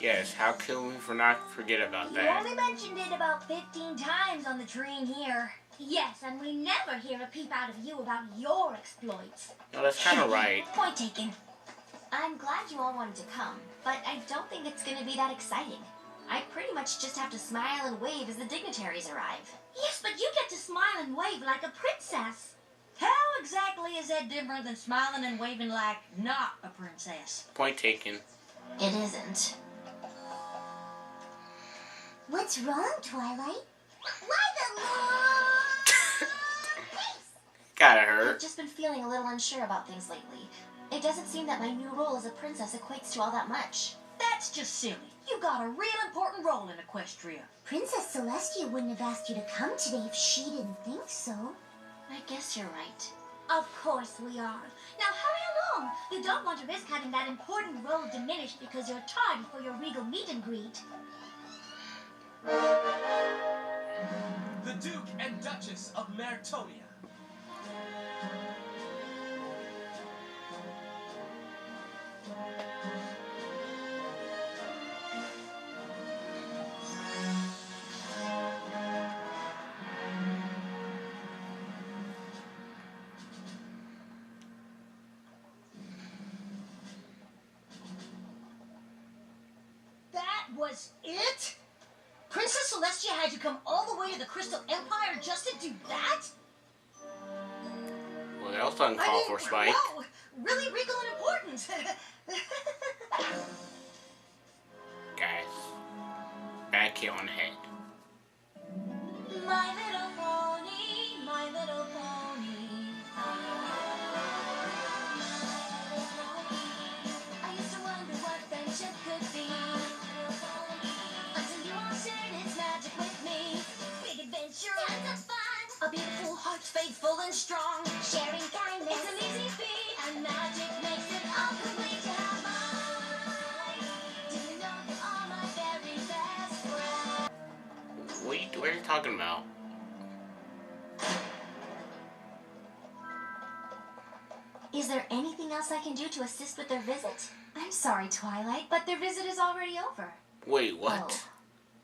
Yes, how can we not forget about You that? only mentioned it about 15 times on the train here. Yes, and we never hear a peep out of you about your exploits. No, that's kind of right. Point taken. I'm glad you all wanted to come, but I don't think it's going to be that exciting. I pretty much just have to smile and wave as the dignitaries arrive. Yes, but you get to smile and wave like a princess. How exactly is that different than smiling and waving like not a princess? Point taken. It isn't. What's wrong, Twilight? Why the Lord? Gotta I've hurt. just been feeling a little unsure about things lately. It doesn't seem that my new role as a princess equates to all that much. That's just silly. You got a real important role in Equestria. Princess Celestia wouldn't have asked you to come today if she didn't think so. I guess you're right. Of course we are. Now hurry along. You don't want to risk having that important role diminished because you're tardy for your regal meet and greet. The Duke and Duchess of Mertonia. That was it? Princess Celestia had you come all the way to the Crystal Empire just to do that? Well, that was uncalled for, Spike. Wow, really regal and important. Guys, back here on the head. My little pony, my little pony. I used to wonder what friendship could be. Until you all shared its magic with me. Big adventure, tons of fun. A beautiful heart, faithful and strong. Sharing kindness, it's an easy feat. And magic makes it all complete to have mine. Do you know you are my very best friend? What are you talking about? Is there anything else I can do to assist with their visit? I'm sorry, Twilight, but their visit is already over. Wait, what? Oh,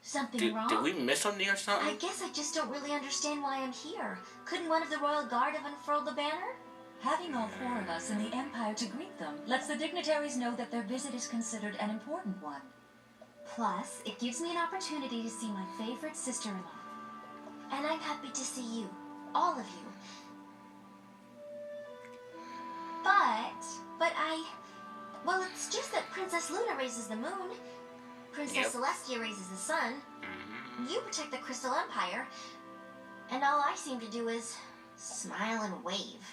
something wrong? Did we miss something or something? I guess I just don't really understand why I'm here. Couldn't one of the royal guard have unfurled the banner? Having all four of us in the Empire to greet them lets the dignitaries know that their visit is considered an important one. Plus, it gives me an opportunity to see my favorite sister-in-law. And I'm happy to see you. All of you. Well, it's just that Princess Luna raises the moon. Princess Celestia raises the sun. You protect the Crystal Empire. And all I seem to do is smile and wave.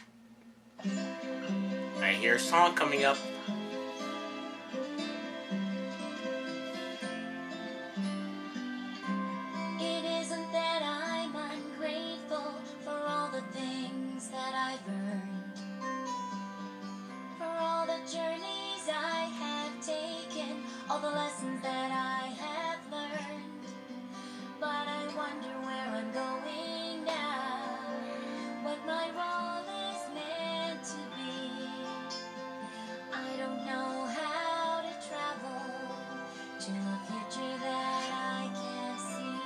I hear a song coming up. It isn't that I'm ungrateful for all the things that I've earned, for all the journeys I have taken, all the lessons that I have learned. But I wonder where I'm going now, what my role is meant to be. I don't know how to travel to a future that I can't see.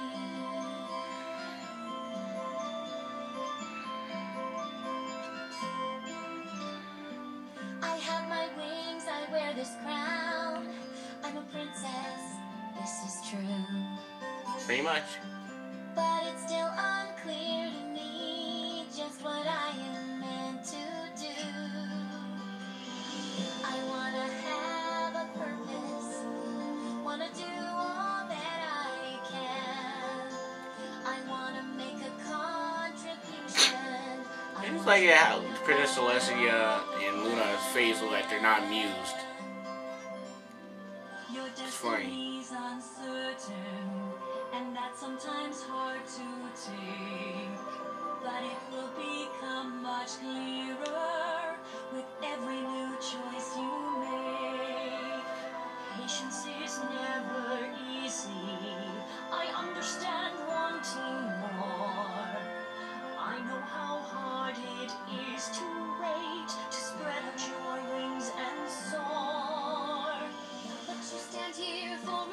I have my wings, I wear this crown. I'm a princess, this is true. Pretty much. But it's still unclear to me just what I am meant to do. I wanna have a purpose, wanna do all that I can. I wanna make a contribution. Seems like how Princess Celestia and Luna's face look like they're not amused. Your It's funny. destiny's uncertain, and that's sometimes hard to take. But it will become much clearer with every new choice you make. Patience is never easy. I understand wanting more. I know how hard it is to wait, to spread out your wings and soar. But you stand here for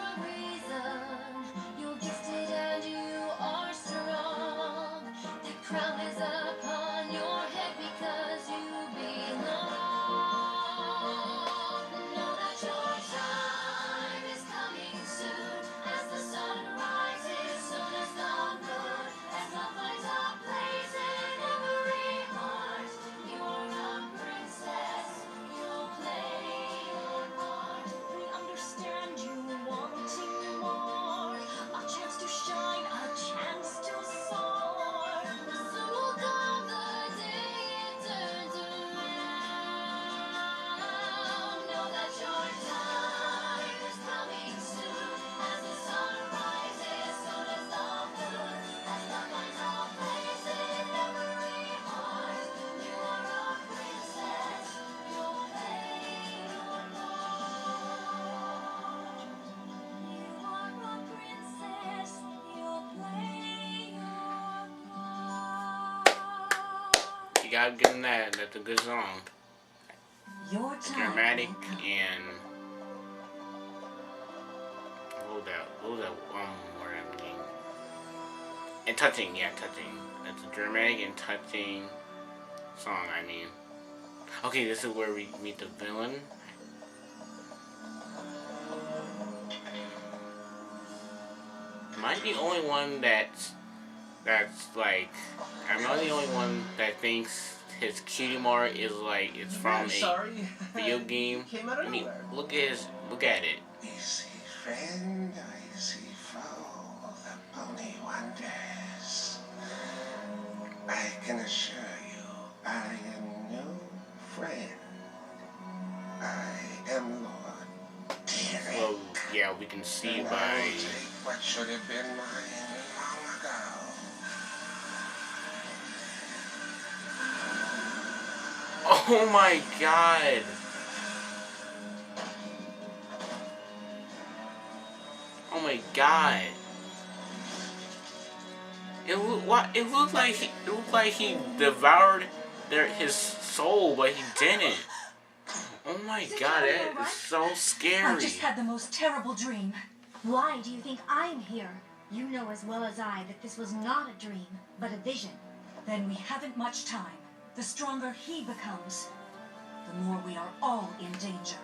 gotta give him that. That's a good song. Your time Dramatic will come. and what was that one word I'm getting? And touching, yeah, touching. That's a dramatic and touching song. I mean, okay, this is where we meet the villain. Am I the only one that's like, am I the only one that thinks his cutie mark is like it's from a video game? I mean, look at it. You see friend, I see foe, the pony wonders. I can assure you, I am no friend. I am Lord Tirek. Well, yeah, we can see And I by. will take what should have been mine long ago. Oh my god! Oh my god! It looked like he devoured his soul, but he didn't. Oh my god, that is so I scary. just had the most terrible dream. Why do you think I'm here? You know as well as I that this was not a dream, but a vision. Then we haven't much time. The stronger he becomes, the more we are all in danger.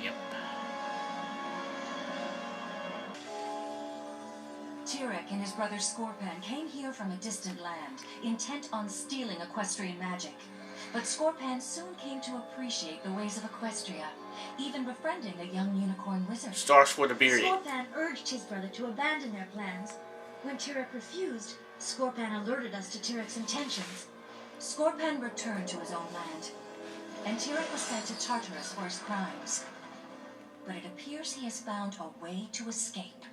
Yep. Tirek and his brother Scorpan came here from a distant land, intent on stealing equestrian magic. But Scorpan soon came to appreciate the ways of Equestria, even befriending a young unicorn wizard. Stars for the bearded. Scorpan urged his brother to abandon their plans. When Tirek refused, Scorpan alerted us to Tirek's intentions. Scorpan returned to his own land, and Tirek was sent to Tartarus for his crimes. But it appears he has found a way to escape.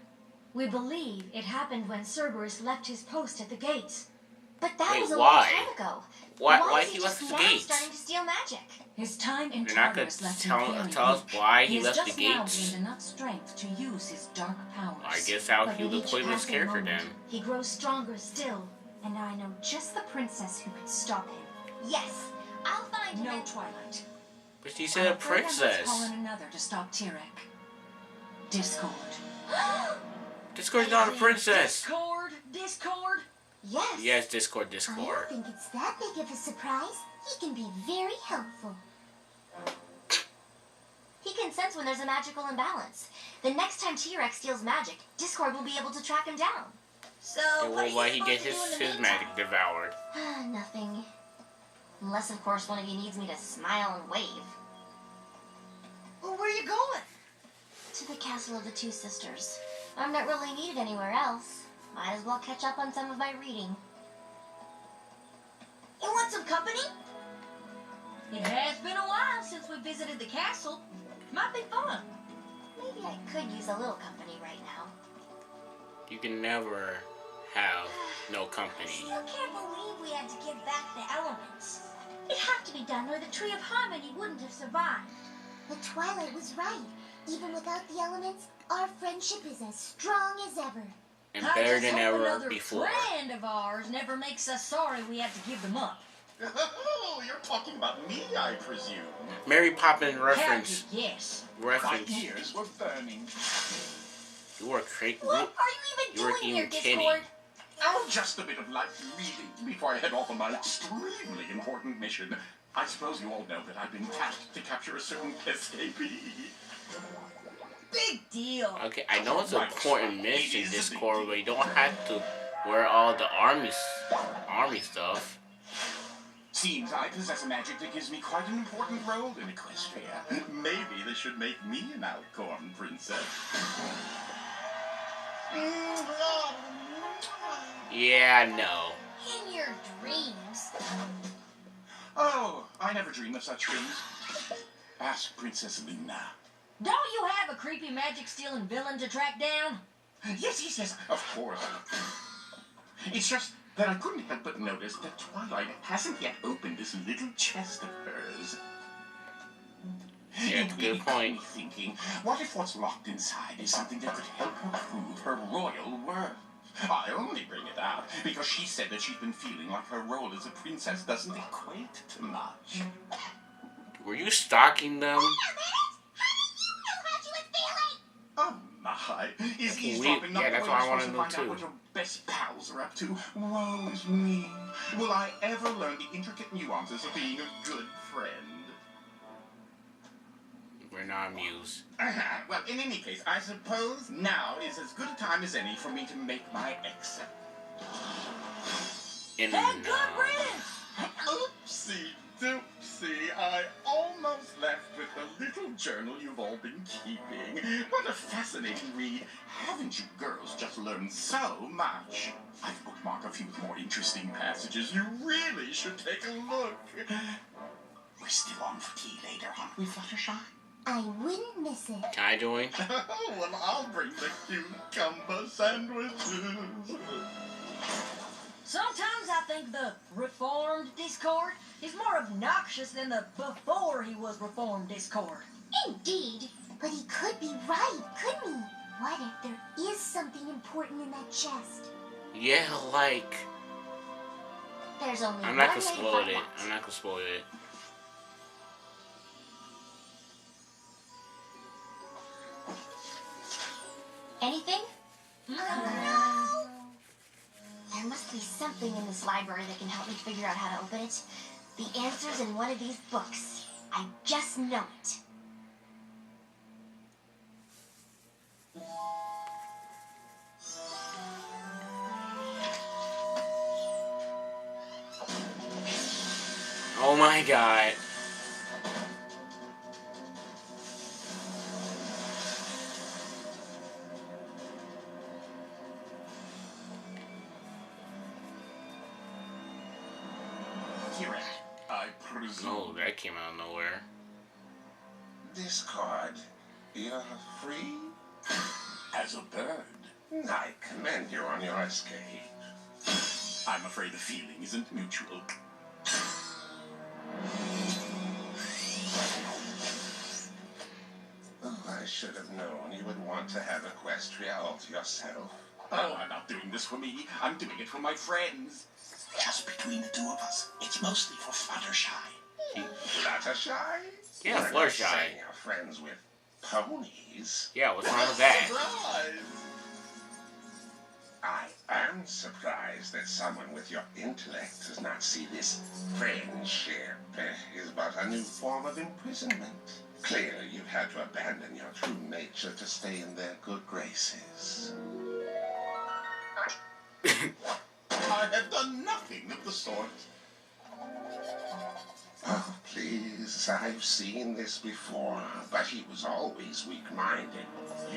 We believe it happened when Cerberus left his post at the gates. But that Wait, was a why? long time ago. Why is he he left just the now gates? starting to steal magic? His time in You're not gonna Tartarus left him feeling tell us weak. why he has left just the now gates? gained enough strength to use his dark powers. I guess I'll But heal with the each pointless passing character moment, then. he grows stronger still. And I know just the princess who could stop him. Yes, I'll find him. No, and- Twilight. But she said a I'm afraid I must princess. call in another to stop Tirek. Discord. Discord's not a princess. Discord? Discord? Yes. Yes, Discord. I don't think it's that big of a surprise. He can be very helpful. He can sense when there's a magical imbalance. The next time Tirek steals magic, Discord will be able to track him down. So, And what are why you he supposed get to do in the his meantime? magic devoured? Nothing. Unless, of course, one of you needs me to smile and wave. Well, where are you going? To the castle of the two sisters. I'm not really needed anywhere else. Might as well catch up on some of my reading. You want some company? It has been a while since we visited the castle. Might be fun. Maybe I could use a little company right now. You can never have no company. Still can't believe we had to give back the elements. It had to be done or the Tree of Harmony wouldn't have survived. The Twilight was right. Even without the elements, our friendship is as strong as ever. And better than ever before. friend of ours never makes us sorry we had to give them up. Oh, you're talking about me, I presume. Mary Poppins reference. Yes. My Reference. ears were burning. You were crazy. What are you You were even doing here, even kidding. Discord? Oh, just a bit of light reading before I head off on my extremely important mission. I suppose you all know that I've been tasked to capture a certain escapee. Big deal. Okay, I know it's an important mission, Discord, but you don't have to wear all the army stuff. Seems I possess a magic that gives me quite an important role in Equestria. Maybe this should make me an Alicorn princess. Yeah, no. In your dreams. Oh, I never dream of such things. Ask Princess Luna. Don't you have a creepy magic-stealing villain to track down? Yes, of course. It's just that I couldn't help but notice that Twilight hasn't yet opened this little chest of hers. Yeah, It good really got point. me thinking, what if what's locked inside is something that could help her prove her royal worth? I only bring it up because she said that she's been feeling like her role as a princess doesn't equate to much. Were you stalking them? Oh my! Is eavesdropping not that's the what way I you're wanna supposed to know find out too. what your best pals are up to? Woe is me. Will I ever learn the intricate nuances of being a good friend? We're not amused. Well, in any case, I suppose now is as good a time as any for me to make my exit. In Good riddance! Oopsie doopsie, I almost left with the little journal you've all been keeping. What a fascinating read. Haven't you girls just learned so much? I've bookmarked a few more interesting passages. You really should take a look. We're still on for tea later, aren't we, Fluttershy? I wouldn't miss it. Can I join? Well, I'll bring the cucumber sandwiches. Sometimes I think the reformed Discord is more obnoxious than the before he was reformed Discord. Indeed. But he could be right, couldn't he? What if there is something important in that chest? Yeah, like... There's only I'm not one gonna way to spoil find it. out. I'm not gonna spoil it. Anything? Oh, no! There must be something in this library that can help me figure out how to open it. The answer's in one of these books. I just know it. Oh my god. Tirek, I presume. Oh, that came out of nowhere. Discord, you're free? As a bird. I commend you on your escape. I'm afraid the feeling isn't mutual. Oh, I should have known you would want to have Equestria all to yourself. Oh, I'm not doing this for me. I'm doing it for my friends. Just between the two of us. It's mostly for Fluttershy. Fluttershy? Yeah, You're not Fluttershy. saying you're friends with ponies. Yeah, what's wrong with that? Surprise! I am surprised that someone with your intellect does not see this friendship is but a new form of imprisonment. Clearly, you've had to abandon your true nature to stay in their good graces. I have done nothing of the sort. Oh, please, I've seen this before, but he was always weak-minded.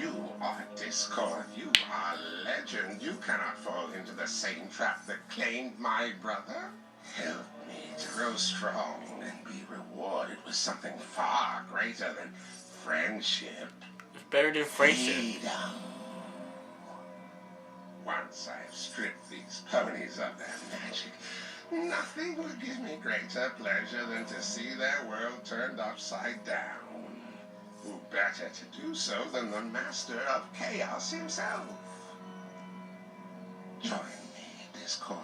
You are Discord, you are legend. You cannot fall into the same trap that claimed my brother. Help me to grow strong and be rewarded with something far greater than friendship. It's better than friendship. Freedom. Once I've stripped these ponies of their magic, nothing would give me greater pleasure than to see their world turned upside down. Who better to do so than the master of chaos himself? Join me, Discord,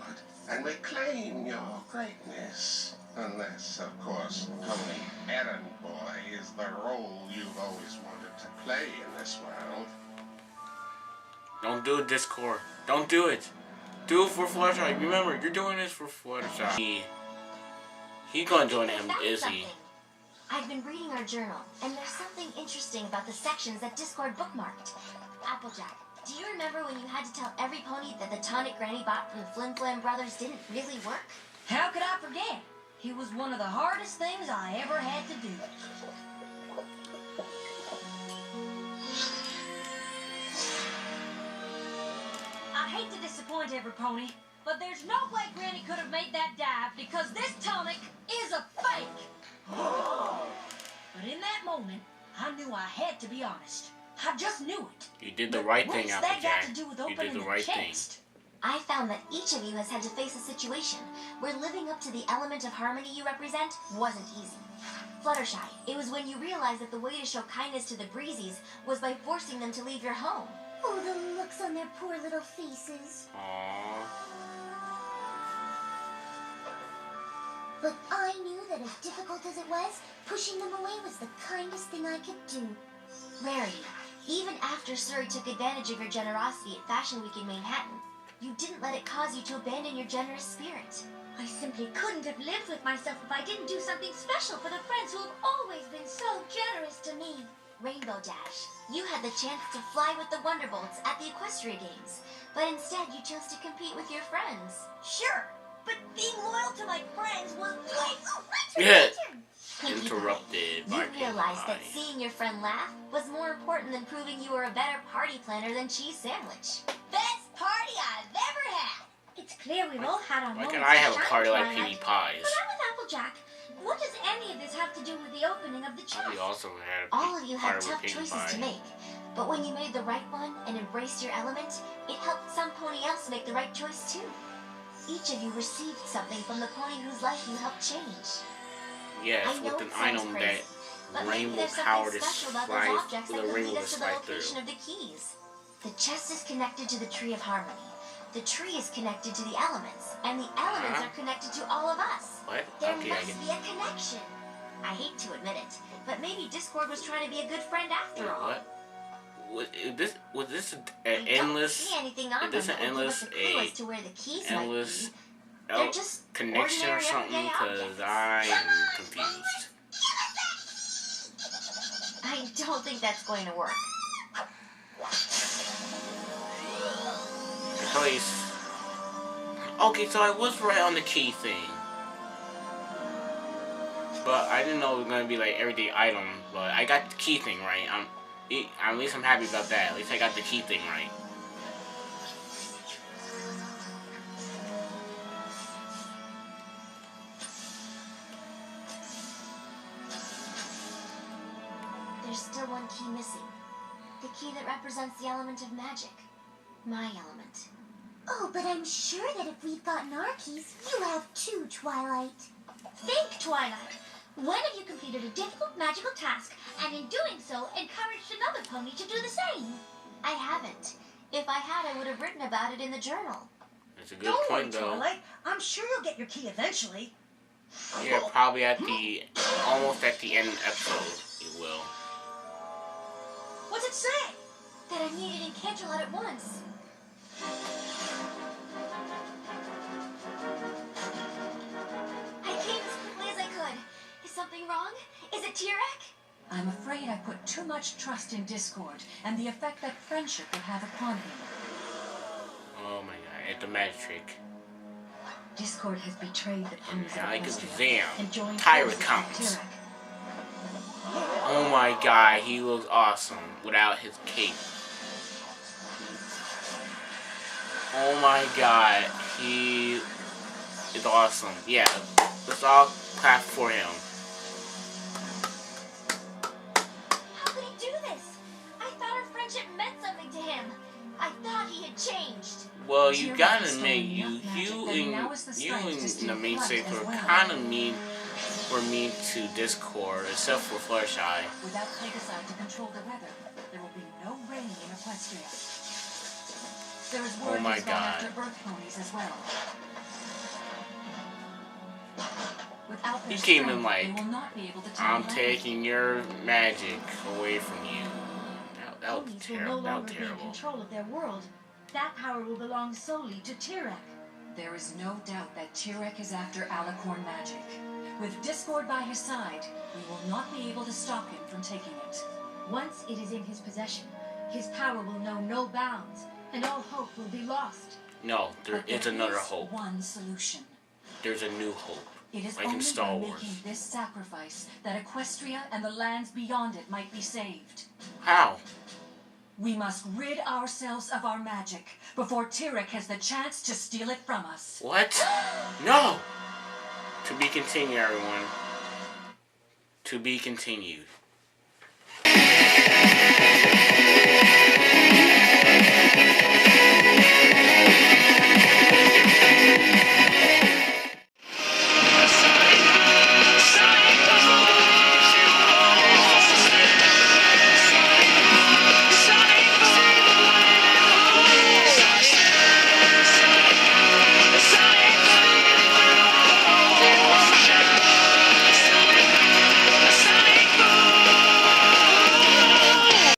and reclaim your greatness. Unless, of course, Pony Errand Boy is the role you've always wanted to play in this world. Don't do it, Discord. Don't do it. Do it for Fluttershy. Remember, you're doing this for Fluttershy. He gonna join him, Found is he? something. I've been reading our journal, and there's something interesting about the sections that Discord bookmarked. Applejack, do you remember when you had to tell every pony that the tonic Granny bought from the Flim Flam brothers didn't really work? How could I forget? He was one of the hardest things I ever had to do. I hate to disappoint every pony, but there's no way Granny could have made that dive because this tonic is a fake. But in that moment, I knew I had to be honest. I just knew it. You did the right What thing, has that got Applejack. to do with You opening did the right thing. chest? I found that each of you has had to face a situation where living up to the element of harmony you represent wasn't easy. Fluttershy, it was when you realized that the way to show kindness to the Breezies was by forcing them to leave your home. Oh, the looks on their poor little faces. Aww. But I knew that as difficult as it was, pushing them away was the kindest thing I could do. Rarity, even after Surrey took advantage of your generosity at Fashion Week in Manhattan, you didn't let it cause you to abandon your generous spirit. I simply couldn't have lived with myself if I didn't do something special for the friends who have always been so generous to me. Rainbow Dash, you had the chance to fly with the Wonderbolts at the Equestria Games, but instead you chose to compete with your friends. Sure, but being loyal to my friends was way... Yeah. Pinkie Interrupted Pie, by you realized that Pie. seeing your friend laugh was more important than proving you were a better party planner than Cheese Sandwich. Best party I've ever had! It's clear we've all had our Why moments can't I of have a shine, party like Twilight. Pinkie Pie's? But I'm with Applejack. What does any of this have to do with the opening of the chest? We also had a All of you had party with tough Pinkie choices Pie. to make, but when you made the right one and embraced your element, it helped some pony else make the right choice too. Each of you received something from the pony whose life you helped change. Yes, I know with an it sounds item crazy, but that maybe rainbow there's power something to special about those slide objects with that a could rainbow lead to us to the slide location through. of the keys. The chest is connected to the Tree of Harmony. The tree is connected to the elements, and the elements are connected to all of us. What? There Okay, I must get be a connection. I hate to admit it, but maybe Discord was trying to be a good friend after all. What? Was this an I endless? don't see anything on Is this them an that would give us endless a clue as to where the keys endless might be. They're just connection or ordinary something? everyday Because objects. I am confused. I don't think that's going to work. Place. Okay, so I was right on the key thing. But I didn't know it was gonna be like everyday item. But I got the key thing right. At least I'm happy about that. At least I got the key thing right. There's still one key missing. The key that represents the element of magic. My element. Oh, but I'm sure that if we've gotten our keys, you have too, Twilight. Think, Twilight. When have you completed a difficult magical task, and in doing so, encouraged another pony to do the same? I haven't. If I had, I would have written about it in the journal. That's a good Don't worry, point, though. Twilight. I'm sure you'll get your key eventually. Yeah, probably at the almost at the end of the episode, you will. What's it say? That I needed in Canterlot at once. I came as quickly as I could. Is something wrong? Is it Tirek? I'm afraid I put too much trust in Discord and the effect that friendship would have upon him. Oh my god, it's a magic trick. Discord has betrayed the ponies And of like Equestria Zam, and joined Tirek forces with counts. Tirek. Oh my god, he looks awesome without his cape. Oh my god, he is awesome. Yeah, let's all clap for him. How could he do this? I thought our friendship meant something to him. I thought he had changed. Well, you Tirek gotta has admit, stolen enough magic that he now has the you strength to and steal the main Flight state as were well. kind of mean to Discord, except for Fluttershy. Without Cadence to control the weather, there will be no rain in Equestria. There is word Oh my he's gone God. after birth ponies as well. Without their He came strength, in like, they will not be able to tell I'm land. taking your magic away from you. That was Ponies will no terrible. That longer was be in terrible. control of their world. That power will belong solely to Tirek. There is no doubt that Tirek is after Alicorn magic. With Discord by his side, we will not be able to stop him from taking it. Once it is in his possession, his power will know no bounds, and all hope will be lost. No, there But is another is hope. one solution. There's a new hope. It is Like in only Star by Wars. making this sacrifice that Equestria and the lands beyond it might be saved. How? We must rid ourselves of our magic before Tirek has the chance to steal it from us. What? No! To be continued, everyone. To be continued.